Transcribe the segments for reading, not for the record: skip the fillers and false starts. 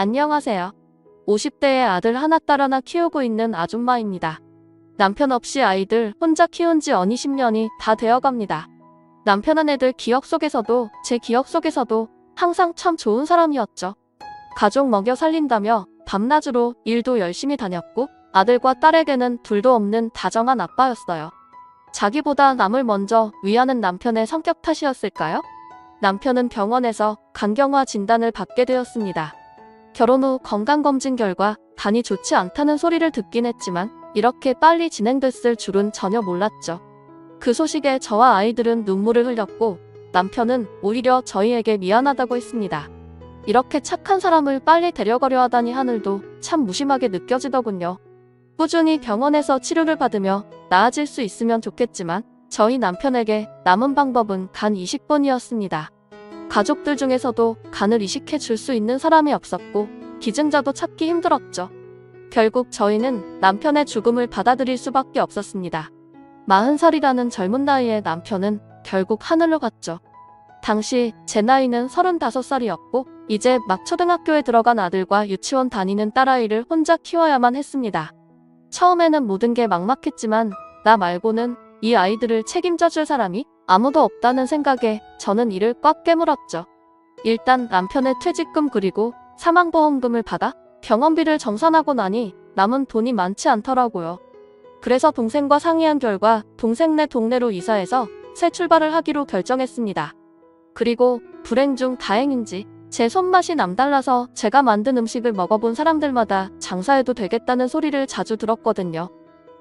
안녕하세요. 50대의 아들 하나 딸 하나 키우고 있는 아줌마입니다. 남편 없이 아이들 혼자 키운 지 어니 10년이 다 되어갑니다. 남편은 애들 기억 속에서도 제 기억 속에서도 항상 참 좋은 사람이었죠. 가족 먹여 살린다며 밤낮으로 일도 열심히 다녔고 아들과 딸에게는 둘도 없는 다정한 아빠였어요. 자기보다 남을 먼저 위하는 남편의 성격 탓이었을까요? 남편은 병원에서 간경화 진단을 받게 되었습니다. 결혼 후 건강검진 결과 간이 좋지 않다는 소리를 듣긴 했지만 이렇게 빨리 진행됐을 줄은 전혀 몰랐죠. 그 소식에 저와 아이들은 눈물을 흘렸고 남편은 오히려 저희에게 미안하다고 했습니다. 이렇게 착한 사람을 빨리 데려가려 하다니 하늘도 참 무심하게 느껴지더군요. 꾸준히 병원에서 치료를 받으며 나아질 수 있으면 좋겠지만 저희 남편에게 남은 방법은 간 이식뿐이었습니다. 가족들 중에서도 간을 이식해 줄 수 있는 사람이 없었고 기증자도 찾기 힘들었죠. 결국 저희는 남편의 죽음을 받아들일 수밖에 없었습니다. 40살이라는 젊은 나이에 남편은 결국 하늘로 갔죠. 당시 제 나이는 35살이었고 이제 막 초등학교에 들어간 아들과 유치원 다니는 딸아이를 혼자 키워야만 했습니다. 처음에는 모든 게 막막했지만 나 말고는 이 아이들을 책임져 줄 사람이 아무도 없다는 생각에 저는 이를 꽉 깨물었죠. 일단 남편의 퇴직금 그리고 사망보험금을 받아 병원비를 정산하고 나니 남은 돈이 많지 않더라고요. 그래서 동생과 상의한 결과 동생네 동네로 이사해서 새 출발을 하기로 결정했습니다. 그리고 불행 중 다행인지 제 손맛이 남달라서 제가 만든 음식을 먹어본 사람들마다 장사해도 되겠다는 소리를 자주 들었거든요.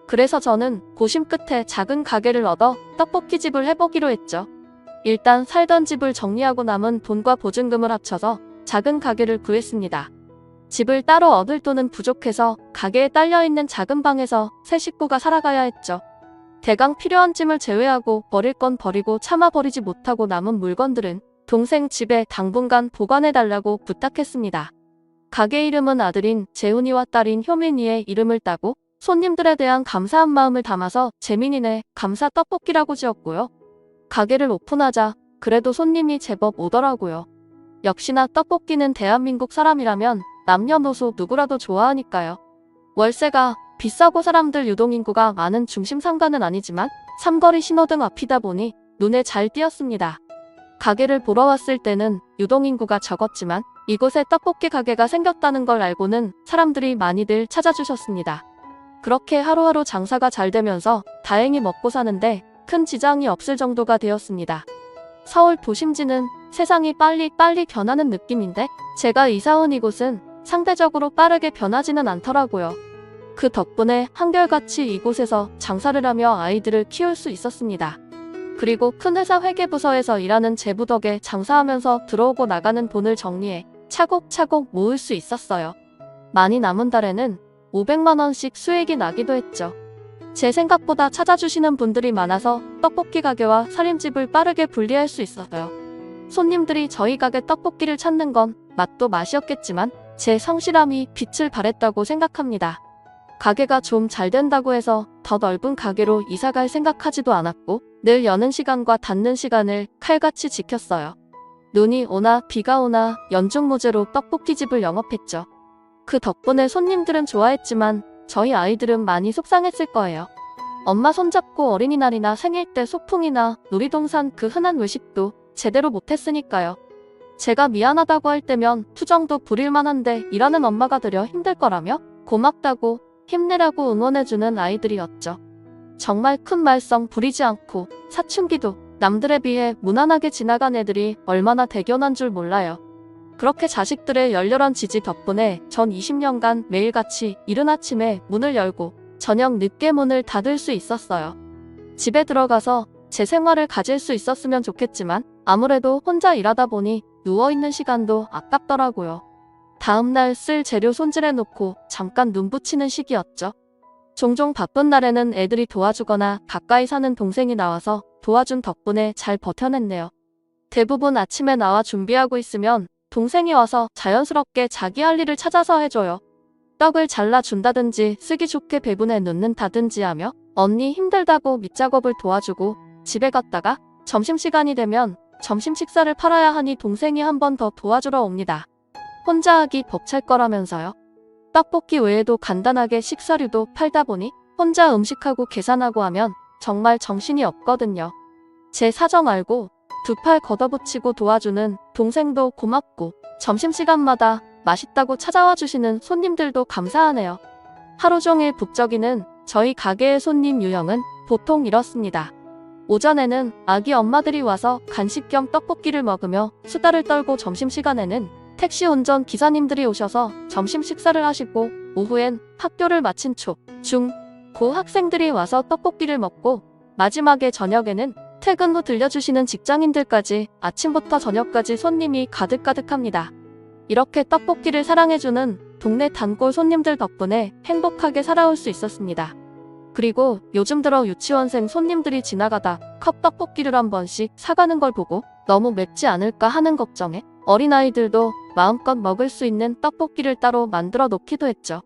그래서 저는 고심 끝에 작은 가게를 얻어 떡볶이집을 해보기로 했죠. 일단 살던 집을 정리하고 남은 돈과 보증금을 합쳐서 작은 가게를 구했습니다. 집을 따로 얻을 돈은 부족해서 가게에 딸려있는 작은 방에서 세 식구가 살아가야 했죠. 대강 필요한 짐을 제외하고 버릴 건 버리고 차마 버리지 못하고 남은 물건들은 동생 집에 당분간 보관해달라고 부탁했습니다. 가게 이름은 아들인 재훈이와 딸인 효민이의 이름을 따고 손님들에 대한 감사한 마음을 담아서 재민이네 감사 떡볶이라고 지었고요. 가게를 오픈하자 그래도 손님이 제법 오더라고요. 역시나 떡볶이는 대한민국 사람이라면 남녀노소 누구라도 좋아하니까요. 월세가 비싸고 사람들 유동인구가 많은 중심 상가는 아니지만 삼거리 신호등 앞이다 보니 눈에 잘 띄었습니다. 가게를 보러 왔을 때는 유동인구가 적었지만 이곳에 떡볶이 가게가 생겼다는 걸 알고는 사람들이 많이들 찾아주셨습니다. 그렇게 하루하루 장사가 잘 되면서 다행히 먹고 사는데 큰 지장이 없을 정도가 되었습니다. 서울 도심지는 세상이 빨리 변하는 느낌인데 제가 이사 온 이곳은 상대적으로 빠르게 변하지는 않더라고요. 그 덕분에 한결같이 이곳에서 장사를 하며 아이들을 키울 수 있었습니다. 그리고 큰 회사 회계부서에서 일하는 제부 덕에 장사하면서 들어오고 나가는 돈을 정리해 차곡차곡 모을 수 있었어요. 많이 남은 달에는 500만 원씩 수익이 나기도 했죠. 제 생각보다 찾아주시는 분들이 많아서 떡볶이 가게와 살림집을 빠르게 분리할 수 있었어요. 손님들이 저희 가게 떡볶이를 찾는 건 맛도 맛이었겠지만 제 성실함이 빛을 발했다고 생각합니다. 가게가 좀 잘 된다고 해서 더 넓은 가게로 이사갈 생각하지도 않았고 늘 여는 시간과 닫는 시간을 칼같이 지켰어요. 눈이 오나 비가 오나 연중무죄로 떡볶이집을 영업했죠. 그 덕분에 손님들은 좋아했지만 저희 아이들은 많이 속상했을 거예요. 엄마 손잡고 어린이날이나 생일 때 소풍이나 놀이동산 그 흔한 외식도 제대로 못했으니까요. 제가 미안하다고 할 때면 투정도 부릴 만한데 일하는 엄마가 되려 힘들 거라며 고맙다고 힘내라고 응원해주는 아이들이었죠. 정말 큰 말썽 부리지 않고 사춘기도 남들에 비해 무난하게 지나간 애들이 얼마나 대견한 줄 몰라요. 그렇게 자식들의 열렬한 지지 덕분에 전 20년간 매일같이 이른 아침에 문을 열고 저녁 늦게 문을 닫을 수 있었어요. 집에 들어가서 제 생활을 가질 수 있었으면 좋겠지만 아무래도 혼자 일하다 보니 누워있는 시간도 아깝더라고요. 다음날 쓸 재료 손질해놓고 잠깐 눈 붙이는 시기였죠. 종종 바쁜 날에는 애들이 도와주거나 가까이 사는 동생이 나와서 도와준 덕분에 잘 버텨냈네요. 대부분 아침에 나와 준비하고 있으면 동생이 와서 자연스럽게 자기 할 일을 찾아서 해줘요. 떡을 잘라준다든지 쓰기 좋게 배분해 놓는다든지 하며 언니 힘들다고 밑작업을 도와주고 집에 갔다가 점심시간이 되면 점심 식사를 팔아야 하니 동생이 한 번 더 도와주러 옵니다. 혼자 하기 벅찰 거라면서요. 떡볶이 외에도 간단하게 식사류도 팔다 보니 혼자 음식하고 계산하고 하면 정말 정신이 없거든요. 제 사정 알고 두 팔 걷어붙이고 도와주는 동생도 고맙고 점심시간마다 맛있다고 찾아와 주시는 손님들도 감사하네요. 하루 종일 북적이는 저희 가게의 손님 유형은 보통 이렇습니다. 오전에는 아기 엄마들이 와서 간식 겸 떡볶이를 먹으며 수다를 떨고 점심시간에는 택시 운전 기사님들이 오셔서 점심 식사를 하시고 오후엔 학교를 마친 초, 중, 고 학생들이 와서 떡볶이를 먹고 마지막에 저녁에는 퇴근 후 들려주시는 직장인들까지 아침부터 저녁까지 손님이 가득가득합니다. 이렇게 떡볶이를 사랑해주는 동네 단골 손님들 덕분에 행복하게 살아올 수 있었습니다. 그리고 요즘 들어 유치원생 손님들이 지나가다 컵 떡볶이를 한 번씩 사가는 걸 보고 너무 맵지 않을까 하는 걱정에 어린아이들도 마음껏 먹을 수 있는 떡볶이를 따로 만들어 놓기도 했죠.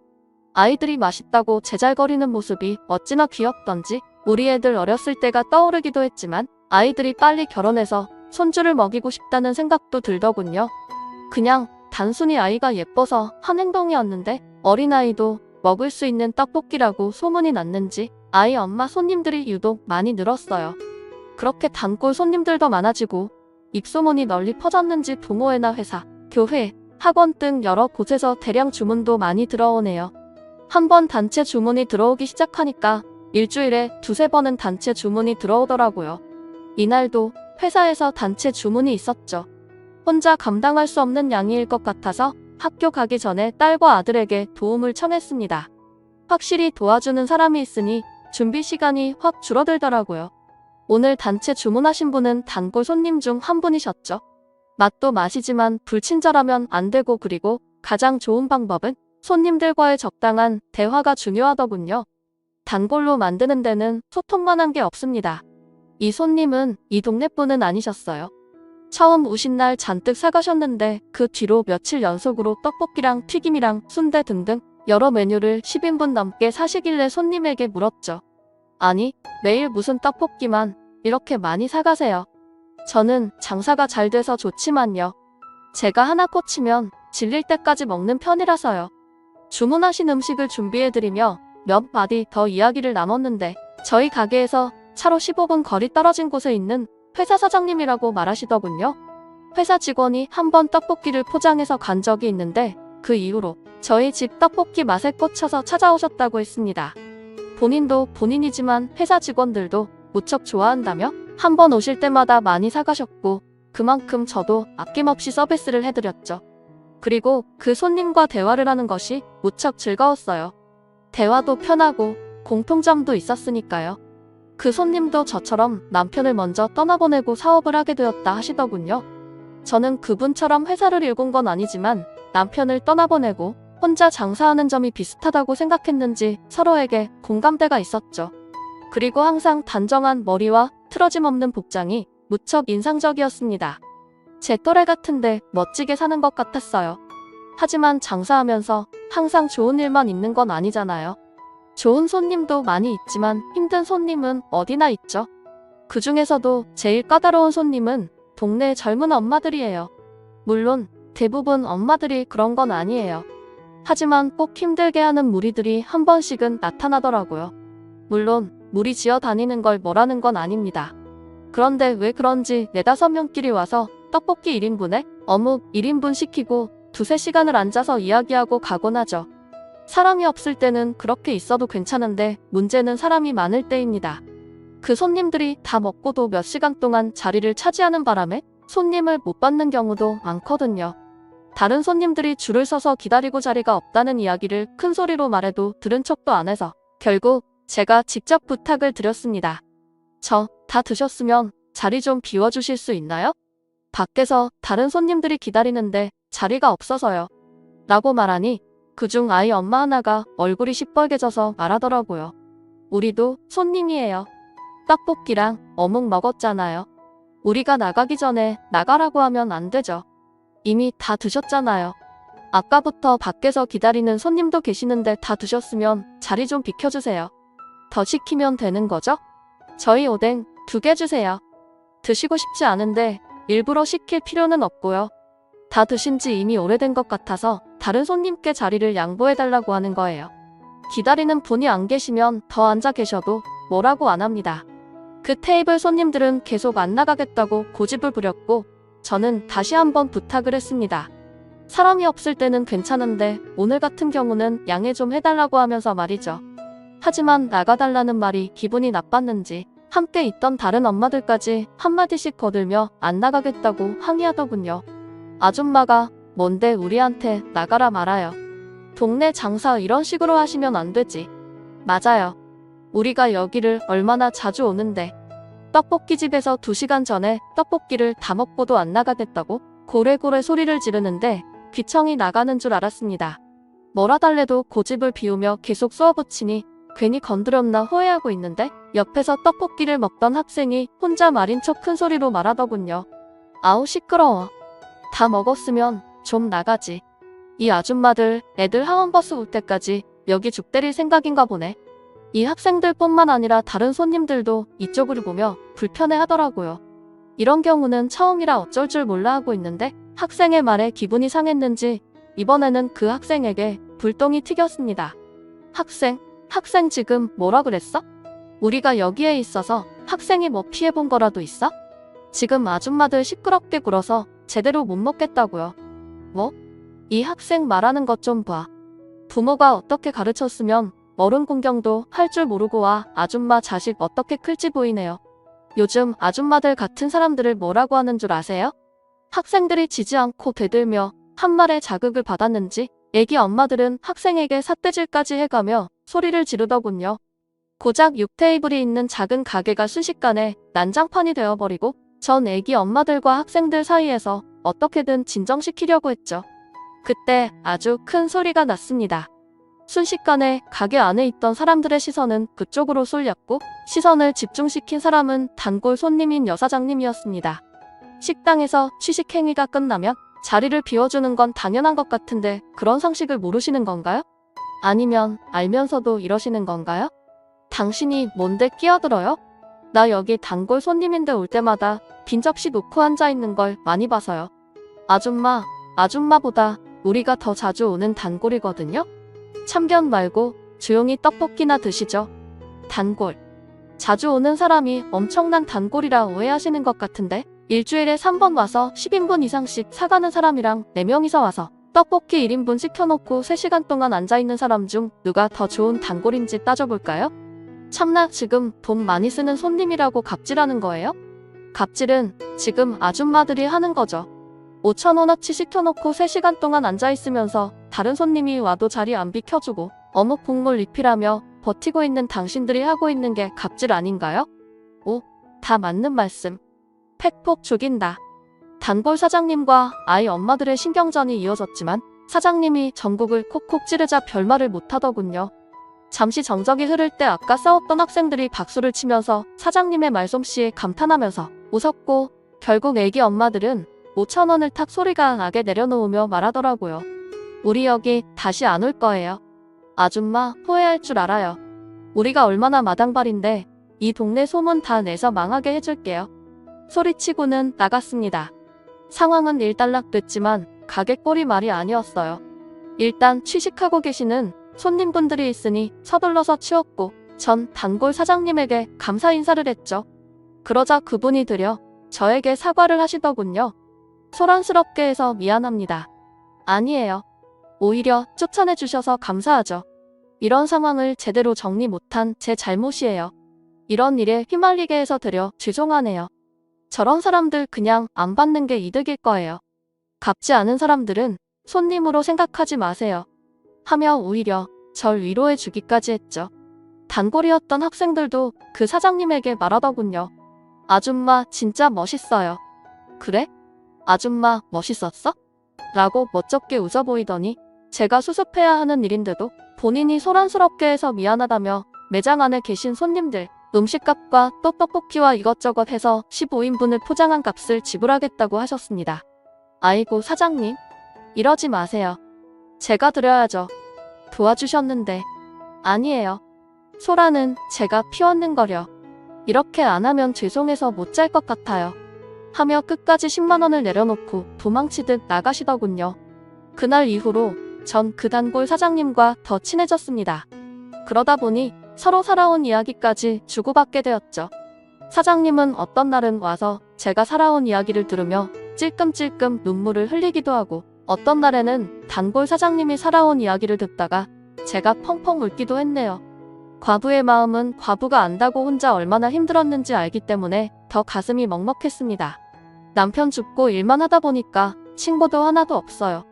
아이들이 맛있다고 제잘거리는 모습이 어찌나 귀엽던지 우리 애들 어렸을 때가 떠오르기도 했지만 아이들이 빨리 결혼해서 손주를 먹이고 싶다는 생각도 들더군요. 그냥 단순히 아이가 예뻐서 한 행동이었는데 어린아이도 먹을 수 있는 떡볶이라고 소문이 났는지 아이 엄마 손님들이 유독 많이 늘었어요. 그렇게 단골 손님들도 많아지고 입소문이 널리 퍼졌는지 동호회나 회사, 교회, 학원 등 여러 곳에서 대량 주문도 많이 들어오네요. 한번 단체 주문이 들어오기 시작하니까 일주일에 두세 번은 단체 주문이 들어오더라고요. 이날도 회사에서 단체 주문이 있었죠. 혼자 감당할 수 없는 양일 것 같아서 학교 가기 전에 딸과 아들에게 도움을 청했습니다. 확실히 도와주는 사람이 있으니 준비 시간이 확 줄어들더라고요. 오늘 단체 주문하신 분은 단골 손님 중 한 분이셨죠. 맛도 맛이지만 불친절하면 안 되고 그리고 가장 좋은 방법은 손님들과의 적당한 대화가 중요하더군요. 단골로 만드는 데는 소통만 한 게 없습니다. 이 손님은 이 동네 분은 아니셨어요. 처음 오신 날 잔뜩 사가셨는데 그 뒤로 며칠 연속으로 떡볶이랑 튀김이랑 순대 등등 여러 메뉴를 10인분 넘게 사시길래 손님에게 물었죠. 아니, 매일 무슨 떡볶이만 이렇게 많이 사가세요? 저는 장사가 잘 돼서 좋지만요. 제가 하나 꽂히면 질릴 때까지 먹는 편이라서요. 주문하신 음식을 준비해드리며 몇 마디 더 이야기를 나눴는데 저희 가게에서 차로 15분 거리 떨어진 곳에 있는 회사 사장님이라고 말하시더군요. 회사 직원이 한번 떡볶이를 포장해서 간 적이 있는데 그 이후로 저희 집 떡볶이 맛에 꽂혀서 찾아오셨다고 했습니다. 본인도 본인이지만 회사 직원들도 무척 좋아한다며 한 번 오실 때마다 많이 사가셨고 그만큼 저도 아낌없이 서비스를 해드렸죠. 그리고 그 손님과 대화를 하는 것이 무척 즐거웠어요. 대화도 편하고 공통점도 있었으니까요. 그 손님도 저처럼 남편을 먼저 떠나보내고 사업을 하게 되었다 하시더군요. 저는 그분처럼 회사를 일군 건 아니지만 남편을 떠나보내고 혼자 장사하는 점이 비슷하다고 생각했는지 서로에게 공감대가 있었죠. 그리고 항상 단정한 머리와 틀어짐 없는 복장이 무척 인상적이었습니다. 제 또래 같은데 멋지게 사는 것 같았어요. 하지만 장사하면서 항상 좋은 일만 있는 건 아니잖아요. 좋은 손님도 많이 있지만 힘든 손님은 어디나 있죠. 그 중에서도 제일 까다로운 손님은 동네 젊은 엄마들이에요. 물론 대부분 엄마들이 그런 건 아니에요. 하지만 꼭 힘들게 하는 무리들이 한 번씩은 나타나더라고요. 물론 무리지어 다니는 걸 뭐라는 건 아닙니다. 그런데 왜 그런지 4~5명끼리 와서 떡볶이 1인분에 어묵 1인분 시키고 두세 시간을 앉아서 이야기하고 가곤 하죠. 사람이 없을 때는 그렇게 있어도 괜찮은데 문제는 사람이 많을 때입니다. 그 손님들이 다 먹고도 몇 시간 동안 자리를 차지하는 바람에 손님을 못 받는 경우도 많거든요. 다른 손님들이 줄을 서서 기다리고 자리가 없다는 이야기를 큰 소리로 말해도 들은 척도 안 해서 결국 제가 직접 부탁을 드렸습니다. 저 다 드셨으면 자리 좀 비워주실 수 있나요? 밖에서 다른 손님들이 기다리는데 자리가 없어서요. 라고 말하니 그중 아이 엄마 하나가 얼굴이 시뻘개져서 말하더라고요. 우리도 손님이에요. 떡볶이랑 어묵 먹었잖아요. 우리가 나가기 전에 나가라고 하면 안 되죠. 이미 다 드셨잖아요. 아까부터 밖에서 기다리는 손님도 계시는데 다 드셨으면 자리 좀 비켜주세요. 더 시키면 되는 거죠? 저희 오뎅 2개 주세요. 드시고 싶지 않은데 일부러 시킬 필요는 없고요. 다 드신 지 이미 오래된 것 같아서 다른 손님께 자리를 양보해달라고 하는 거예요. 기다리는 분이 안 계시면 더 앉아 계셔도 뭐라고 안 합니다. 그 테이블 손님들은 계속 안 나가겠다고 고집을 부렸고 저는 다시 한번 부탁을 했습니다. 사람이 없을 때는 괜찮은데 오늘 같은 경우는 양해 좀 해달라고 하면서 말이죠. 하지만 나가달라는 말이 기분이 나빴는지 함께 있던 다른 엄마들까지 한마디씩 거들며 안 나가겠다고 항의하더군요. 아줌마가 뭔데 우리한테 나가라 말아요. 동네 장사 이런 식으로 하시면 안 되지. 맞아요. 우리가 여기를 얼마나 자주 오는데 떡볶이집에서 2시간 전에 떡볶이를 다 먹고도 안 나가겠다고 고래고래 소리를 지르는데 귀청이 나가는 줄 알았습니다. 뭐라 달래도 고집을 비우며 계속 쏘아붙이니 괜히 건드렸나 후회하고 있는데 옆에서 떡볶이를 먹던 학생이 혼자 말인 척 큰 소리로 말하더군요. 아우 시끄러워. 다 먹었으면 좀 나가지. 이 아줌마들 애들 하원버스 올 때까지 여기 죽 때릴 생각인가 보네. 이 학생들뿐만 아니라 다른 손님들도 이쪽을 보며 불편해 하더라고요. 이런 경우는 처음이라 어쩔 줄 몰라 하고 있는데 학생의 말에 기분이 상했는지 이번에는 그 학생에게 불똥이 튀겼습니다. 학생 지금 뭐라 그랬어? 우리가 여기에 있어서 학생이 뭐 피해본 거라도 있어? 지금 아줌마들 시끄럽게 굴어서 제대로 못 먹겠다고요. 뭐? 이 학생 말하는 것 좀 봐. 부모가 어떻게 가르쳤으면 어른 공경도 할 줄 모르고 와 아줌마 자식 어떻게 클지 보이네요. 요즘 아줌마들 같은 사람들을 뭐라고 하는 줄 아세요? 학생들이 지지 않고 대들며 한 말에 자극을 받았는지 애기 엄마들은 학생에게 삿대질까지 해가며 소리를 지르더군요. 고작 6테이블이 있는 작은 가게가 순식간에 난장판이 되어버리고 전 애기 엄마들과 학생들 사이에서 어떻게든 진정시키려고 했죠. 그때 아주 큰 소리가 났습니다. 순식간에 가게 안에 있던 사람들의 시선은 그쪽으로 쏠렸고 시선을 집중시킨 사람은 단골 손님인 여사장님이었습니다. 식당에서 취식행위가 끝나면 자리를 비워주는 건 당연한 것 같은데 그런 상식을 모르시는 건가요? 아니면 알면서도 이러시는 건가요? 당신이 뭔데 끼어들어요? 나 여기 단골 손님인데 올 때마다 빈 접시 놓고 앉아있는 걸 많이 봐서요. 아줌마보다 우리가 더 자주 오는 단골이거든요? 참견 말고 조용히 떡볶이나 드시죠. 단골. 자주 오는 사람이 엄청난 단골이라 오해하시는 것 같은데 일주일에 3번 와서 10인분 이상씩 사가는 사람이랑 4명이서 와서 떡볶이 1인분 시켜놓고 3시간 동안 앉아있는 사람 중 누가 더 좋은 단골인지 따져볼까요? 참나 지금 돈 많이 쓰는 손님이라고 갑질하는 거예요? 갑질은 지금 아줌마들이 하는 거죠. 5,000원어치 시켜놓고 3시간 동안 앉아있으면서 다른 손님이 와도 자리 안 비켜주고 어묵 국물 리필하며 버티고 있는 당신들이 하고 있는 게 갑질 아닌가요? 오, 다 맞는 말씀. 팩폭 죽인다. 단골 사장님과 아이 엄마들의 신경전이 이어졌지만 사장님이 전국을 콕콕 찌르자 별말을 못하더군요. 잠시 정적이 흐를 때 아까 싸웠던 학생들이 박수를 치면서 사장님의 말솜씨에 감탄하면서 웃었고 결국 애기 엄마들은 5,000원을 탁 소리가 나게 내려놓으며 말하더라고요. 우리 여기 다시 안 올 거예요. 아줌마 후회할 줄 알아요. 우리가 얼마나 마당발인데 이 동네 소문 다 내서 망하게 해줄게요. 소리치고는 나갔습니다. 상황은 일단락됐지만 가게 꼴이 말이 아니었어요. 일단 취식하고 계시는 손님분들이 있으니 서둘러서 치웠고 전 단골 사장님에게 감사 인사를 했죠. 그러자 그분이 들여 저에게 사과를 하시더군요. 소란스럽게 해서 미안합니다. 아니에요. 오히려 쫓아내 주셔서 감사하죠. 이런 상황을 제대로 정리 못한 제 잘못이에요. 이런 일에 휘말리게 해서 드려 죄송하네요. 저런 사람들 그냥 안 받는 게 이득일 거예요. 갚지 않은 사람들은 손님으로 생각하지 마세요. 하며 오히려 절 위로해 주기까지 했죠. 단골이었던 학생들도 그 사장님에게 말하더군요. 아줌마 진짜 멋있어요. 그래? 아줌마 멋있었어? 라고 멋쩍게 웃어 보이더니 제가 수습해야 하는 일인데도 본인이 소란스럽게 해서 미안하다며 매장 안에 계신 손님들 음식값과 또 떡볶이와 이것저것 해서 15인분을 포장한 값을 지불하겠다고 하셨습니다. 아이고 사장님, 이러지 마세요. 제가 드려야죠. 도와주셨는데. 아니에요. 소라는 제가 피웠는 거려. 이렇게 안 하면 죄송해서 못 잘 것 같아요. 하며 끝까지 10만 원을 내려놓고 도망치듯 나가시더군요. 그날 이후로 전 그 단골 사장님과 더 친해졌습니다. 그러다 보니 서로 살아온 이야기까지 주고받게 되었죠. 사장님은 어떤 날은 와서 제가 살아온 이야기를 들으며 찔끔찔끔 눈물을 흘리기도 하고, 어떤 날에는 단골 사장님이 살아온 이야기를 듣다가 제가 펑펑 울기도 했네요. 과부의 마음은 과부가 안다고 혼자 얼마나 힘들었는지 알기 때문에 더 가슴이 먹먹했습니다. 남편 죽고 일만 하다 보니까 친구도 하나도 없어요.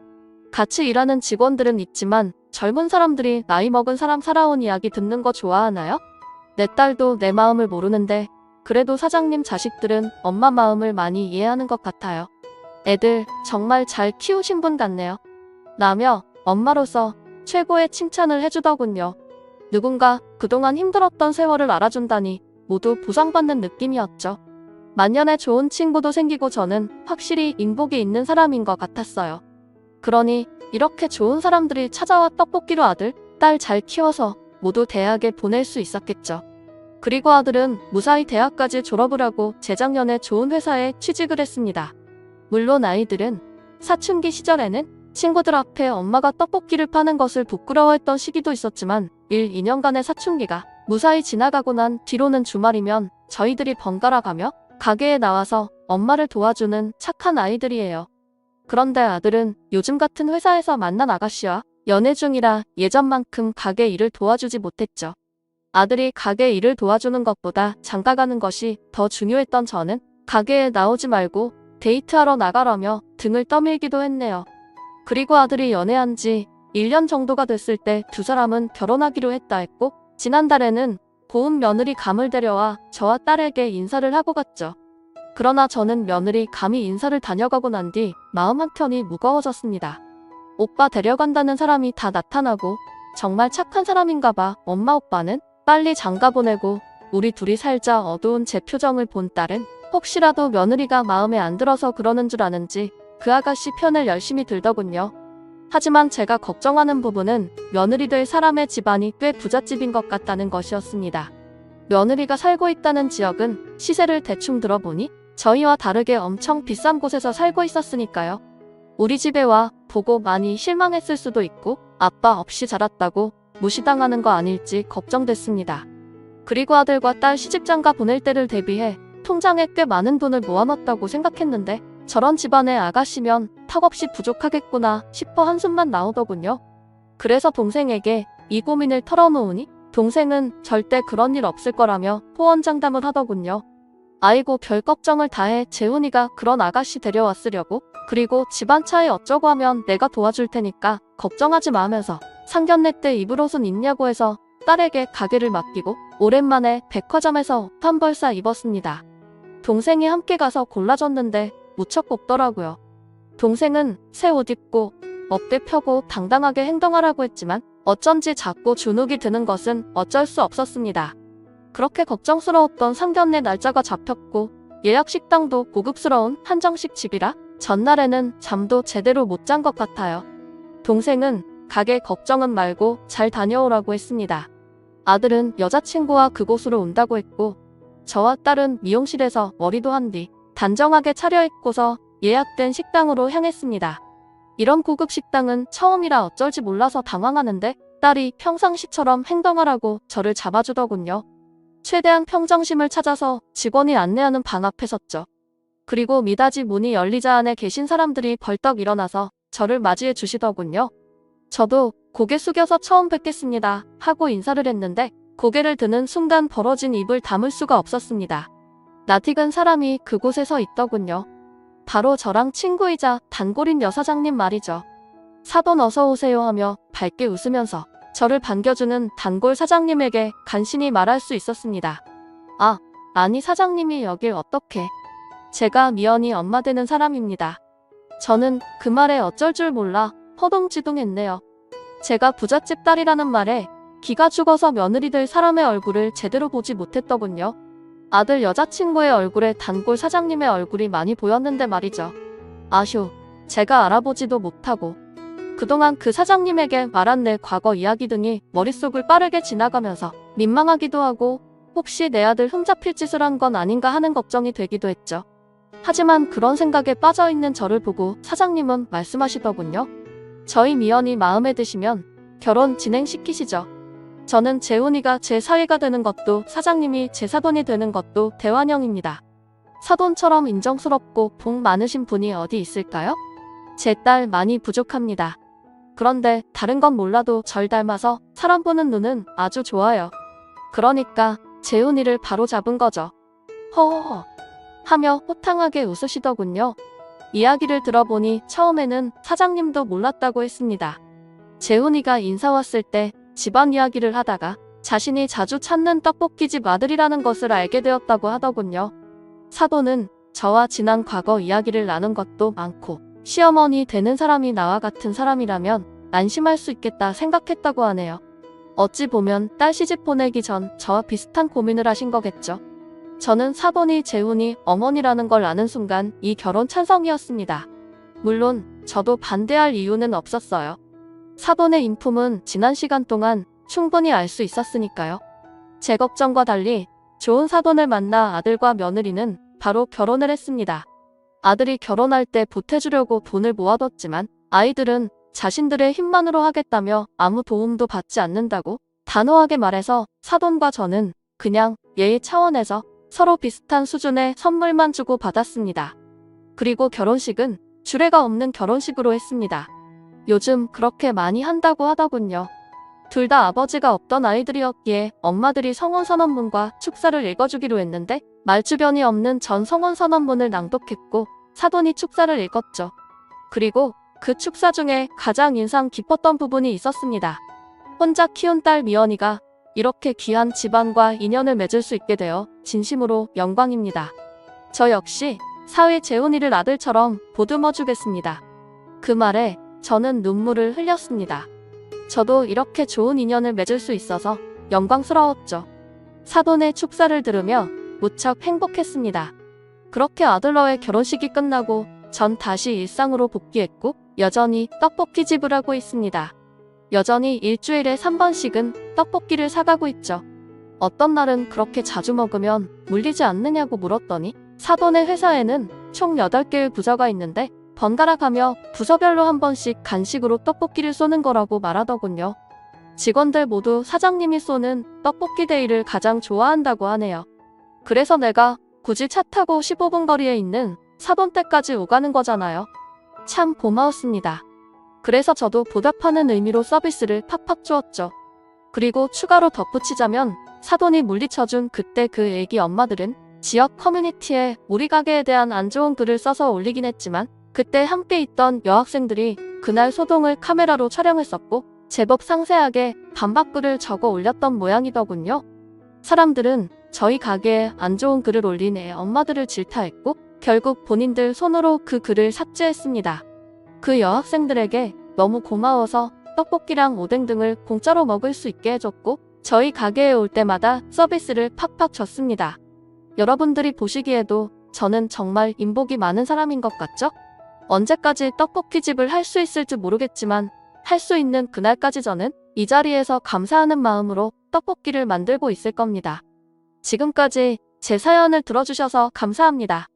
같이 일하는 직원들은 있지만 젊은 사람들이 나이 먹은 사람 살아온 이야기 듣는 거 좋아하나요? 내 딸도 내 마음을 모르는데 그래도 사장님 자식들은 엄마 마음을 많이 이해하는 것 같아요. 애들 정말 잘 키우신 분 같네요. 라며 엄마로서 최고의 칭찬을 해주더군요. 누군가 그동안 힘들었던 세월을 알아준다니 모두 보상받는 느낌이었죠. 만년에 좋은 친구도 생기고 저는 확실히 인복이 있는 사람인 것 같았어요. 그러니 이렇게 좋은 사람들이 찾아와 떡볶이로 아들, 딸 잘 키워서 모두 대학에 보낼 수 있었겠죠. 그리고 아들은 무사히 대학까지 졸업을 하고 재작년에 좋은 회사에 취직을 했습니다. 물론 아이들은 사춘기 시절에는 친구들 앞에 엄마가 떡볶이를 파는 것을 부끄러워했던 시기도 있었지만 1, 2년간의 사춘기가 무사히 지나가고 난 뒤로는 주말이면 저희들이 번갈아 가며 가게에 나와서 엄마를 도와주는 착한 아이들이에요. 그런데 아들은 요즘 같은 회사에서 만난 아가씨와 연애 중이라 예전만큼 가게 일을 도와주지 못했죠. 아들이 가게 일을 도와주는 것보다 장가가는 것이 더 중요했던 저는 가게에 나오지 말고 데이트하러 나가라며 등을 떠밀기도 했네요. 그리고 아들이 연애한 지 1년 정도가 됐을 때 두 사람은 결혼하기로 했다 했고, 지난달에는 고운 며느리 감을 데려와 저와 딸에게 인사를 하고 갔죠. 그러나 저는 며느리 감이 인사를 다녀가고 난 뒤 마음 한켠이 무거워졌습니다. 오빠 데려간다는 사람이 다 나타나고 정말 착한 사람인가 봐. 엄마 오빠는 빨리 장가 보내고 우리 둘이 살자. 어두운 제 표정을 본 딸은 혹시라도 며느리가 마음에 안 들어서 그러는 줄 아는지 그 아가씨 편을 열심히 들더군요. 하지만 제가 걱정하는 부분은 며느리 될 사람의 집안이 꽤 부잣집인 것 같다는 것이었습니다. 며느리가 살고 있다는 지역은 시세를 대충 들어보니 저희와 다르게 엄청 비싼 곳에서 살고 있었으니까요. 우리 집에 와 보고 많이 실망했을 수도 있고 아빠 없이 자랐다고 무시당하는 거 아닐지 걱정됐습니다. 그리고 아들과 딸 시집장가 보낼 때를 대비해 통장에 꽤 많은 돈을 모아놨다고 생각했는데 저런 집안의 아가씨면 턱없이 부족하겠구나 싶어 한숨만 나오더군요. 그래서 동생에게 이 고민을 털어놓으니 동생은 절대 그런 일 없을 거라며 호언장담을 하더군요. 아이고 별 걱정을 다해. 재훈이가 그런 아가씨 데려왔으려고. 그리고 집안 차에 어쩌고 하면 내가 도와줄 테니까 걱정하지 마 하면서 상견례 때 입을 옷은 있냐고 해서 딸에게 가게를 맡기고 오랜만에 백화점에서 옷 한 벌 사 입었습니다. 동생이 함께 가서 골라줬는데 무척 곱더라고요. 동생은 새 옷 입고 어깨 펴고 당당하게 행동하라고 했지만 어쩐지 자꾸 주눅이 드는 것은 어쩔 수 없었습니다. 그렇게 걱정스러웠던 상견례 날짜가 잡혔고 예약 식당도 고급스러운 한정식 집이라 전날에는 잠도 제대로 못 잔 것 같아요. 동생은 가게 걱정은 말고 잘 다녀오라고 했습니다. 아들은 여자친구와 그곳으로 온다고 했고 저와 딸은 미용실에서 머리도 한 뒤 단정하게 차려입고서 예약된 식당으로 향했습니다. 이런 고급 식당은 처음이라 어쩔지 몰라서 당황하는데 딸이 평상시처럼 행동하라고 저를 잡아주더군요. 최대한 평정심을 찾아서 직원이 안내하는 방 앞에 섰죠. 그리고 미닫이 문이 열리자 안에 계신 사람들이 벌떡 일어나서 저를 맞이해 주시더군요. 저도 고개 숙여서 처음 뵙겠습니다 하고 인사를 했는데 고개를 드는 순간 벌어진 입을 다물 수가 없었습니다. 낯익은 사람이 그곳에 서 있더군요. 바로 저랑 친구이자 단골인 여사장님 말이죠. 사돈 어서 오세요 하며 밝게 웃으면서 저를 반겨주는 단골 사장님에게 간신히 말할 수 있었습니다. 아니 사장님이 여길 어떻게. 제가 미연이 엄마 되는 사람입니다. 저는 그 말에 어쩔 줄 몰라 허둥지둥했네요. 제가 부잣집 딸이라는 말에 기가 죽어서 며느리 될 사람의 얼굴을 제대로 보지 못했더군요. 아들 여자친구의 얼굴에 단골 사장님의 얼굴이 많이 보였는데 말이죠. 아휴, 제가 알아보지도 못하고 그동안 그 사장님에게 말한 내 과거 이야기 등이 머릿속을 빠르게 지나가면서 민망하기도 하고 혹시 내 아들 흠잡힐 짓을 한 건 아닌가 하는 걱정이 되기도 했죠. 하지만 그런 생각에 빠져있는 저를 보고 사장님은 말씀하시더군요. 저희 미연이 마음에 드시면 결혼 진행시키시죠. 저는 재훈이가 제 사위가 되는 것도 사장님이 제 사돈이 되는 것도 대환영입니다. 사돈처럼 인정스럽고 복 많으신 분이 어디 있을까요? 제 딸 많이 부족합니다. 그런데 다른 건 몰라도 절 닮아서 사람 보는 눈은 아주 좋아요. 그러니까 재훈이를 바로 잡은 거죠. 허허허 하며 호탕하게 웃으시더군요. 이야기를 들어보니 처음에는 사장님도 몰랐다고 했습니다. 재훈이가 인사 왔을 때 집안 이야기를 하다가 자신이 자주 찾는 떡볶이집 아들이라는 것을 알게 되었다고 하더군요. 사돈은 저와 지난 과거 이야기를 나눈 것도 많고 시어머니 되는 사람이 나와 같은 사람이라면 안심할 수 있겠다 생각했다고 하네요. 어찌 보면 딸 시집 보내기 전 저와 비슷한 고민을 하신 거겠죠. 저는 사돈이 재훈이 어머니라는 걸 아는 순간 이 결혼 찬성이었습니다. 물론 저도 반대할 이유는 없었어요. 사돈의 인품은 지난 시간 동안 충분히 알 수 있었으니까요. 제 걱정과 달리 좋은 사돈을 만나 아들과 며느리는 바로 결혼을 했습니다. 아들이 결혼할 때 보태주려고 돈을 모아뒀지만 아이들은 자신들의 힘만으로 하겠다며 아무 도움도 받지 않는다고 단호하게 말해서 사돈과 저는 그냥 예의 차원에서 서로 비슷한 수준의 선물만 주고 받았습니다. 그리고 결혼식은 주례가 없는 결혼식으로 했습니다. 요즘 그렇게 많이 한다고 하더군요. 둘 다 아버지가 없던 아이들이었기에 엄마들이 성혼선언문과 축사를 읽어주기로 했는데 말주변이 없는 전 성혼선언문을 낭독했고 사돈이 축사를 읽었죠. 그리고 그 축사 중에 가장 인상 깊었던 부분이 있었습니다. 혼자 키운 딸 미연이가 이렇게 귀한 집안과 인연을 맺을 수 있게 되어 진심으로 영광입니다. 저 역시 사위 재훈이를 아들처럼 보듬어 주겠습니다. 그 말에 저는 눈물을 흘렸습니다. 저도 이렇게 좋은 인연을 맺을 수 있어서 영광스러웠죠. 사돈의 축사를 들으며 무척 행복했습니다. 그렇게 아들러의 결혼식이 끝나고 전 다시 일상으로 복귀했고 여전히 떡볶이집을 하고 있습니다. 여전히 일주일에 3번씩은 떡볶이를 사가고 있죠. 어떤 날은 그렇게 자주 먹으면 물리지 않느냐고 물었더니 사돈의 회사에는 총 8개의 부서가 있는데 번갈아 가며 부서별로 한 번씩 간식으로 떡볶이를 쏘는 거라고 말하더군요. 직원들 모두 사장님이 쏘는 떡볶이 데이를 가장 좋아한다고 하네요. 그래서 내가 굳이 차 타고 15분 거리에 있는 사돈 댁까지 오가는 거잖아요. 참 고마웠습니다. 그래서 저도 보답하는 의미로 서비스를 팍팍 주었죠. 그리고 추가로 덧붙이자면 사돈이 물리쳐준 그때 그 애기 엄마들은 지역 커뮤니티에 우리 가게에 대한 안 좋은 글을 써서 올리긴 했지만 그때 함께 있던 여학생들이 그날 소동을 카메라로 촬영했었고 제법 상세하게 반박글을 적어 올렸던 모양이더군요. 사람들은 저희 가게에 안 좋은 글을 올린 애 엄마들을 질타했고 결국 본인들 손으로 그 글을 삭제했습니다. 그 여학생들에게 너무 고마워서 떡볶이랑 오뎅 등을 공짜로 먹을 수 있게 해줬고 저희 가게에 올 때마다 서비스를 팍팍 줬습니다. 여러분들이 보시기에도 저는 정말 인복이 많은 사람인 것 같죠? 언제까지 떡볶이집을 할 수 있을지 모르겠지만 할 수 있는 그날까지 저는 이 자리에서 감사하는 마음으로 떡볶이를 만들고 있을 겁니다. 지금까지 제 사연을 들어주셔서 감사합니다.